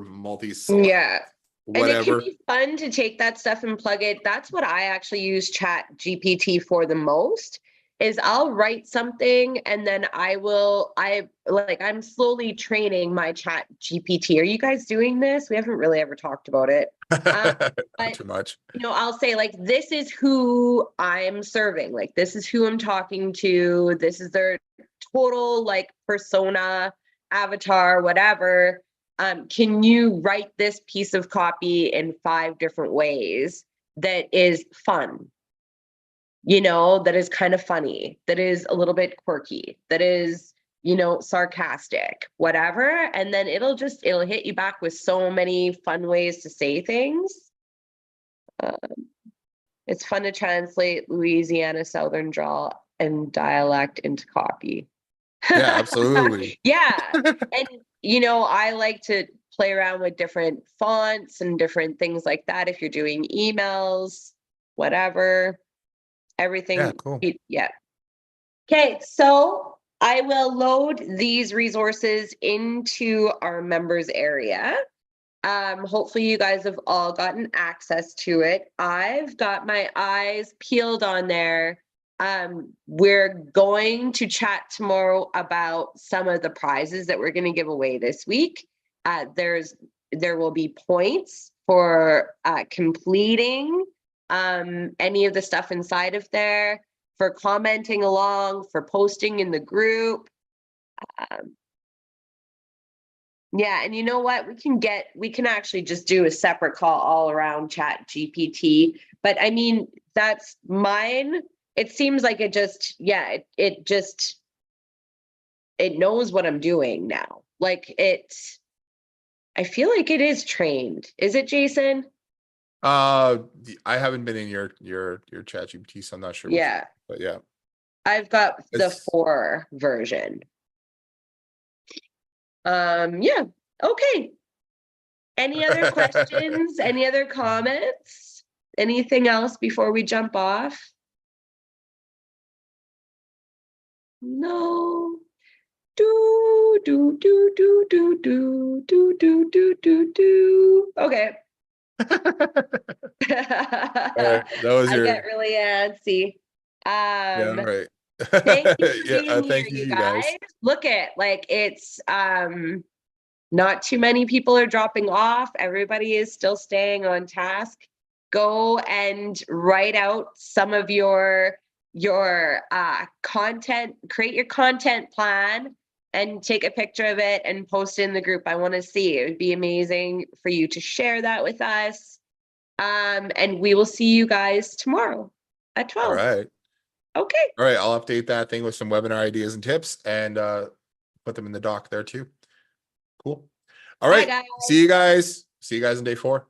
Yeah. whatever. And it can be fun to take that stuff and plug it. That's what I actually use Chat GPT for the most. Is I'll write something and then I'm slowly training my Chat GPT. Are you guys doing this? We haven't really ever talked about it. Not too much. I'll say like, this is who I'm serving. Like, this is who I'm talking to. This is their total like persona, avatar, whatever. Can you write this piece of copy in 5 different ways that is fun? You know, that is kind of funny, that is a little bit quirky, that is, you know, sarcastic, whatever. And then it'll hit you back with so many fun ways to say things. It's fun to translate Louisiana Southern drawl and dialect into copy. Yeah, absolutely. Yeah. And, you know, I like to play around with different fonts and different things like that. If you're doing emails, whatever, everything. Yeah, cool. Yeah. Okay. So I will load these resources into our members area. Hopefully you guys have all gotten access to it. I've got my eyes peeled on there. We're going to chat tomorrow about some of the prizes that we're going to give away this week. There will be points for completing any of the stuff inside of there, for commenting along, for posting in the group. Yeah, and you know what? We can actually just do a separate call all around Chat GPT. But I mean, that's mine. It seems like it just, yeah, it knows what I'm doing now. Like I feel like it is trained. Is it, Jason? I haven't been in your Chat GPT, so I'm not sure. Yeah. But yeah. I've got the It's- 4 version. Yeah. Okay. Any other questions? Any other comments? Anything else before we jump off? No. Do do do do do do do do do do do. Okay. That was I your get really antsy. yeah, right. Thank you for Yeah, being here, thank you you guys. guys. Look at like it's not too many people are dropping off. Everybody is still staying on task. Go and write out some of your content, create your content plan and take a picture of it and post it in the group. I want to see. It would be amazing for you to share that with us. And we will see you guys tomorrow at 12. All right. Okay. All right. I'll update that thing with some webinar ideas and tips and put them in the doc there too. Cool. All Bye, right. guys. See you guys. See you guys in day 4.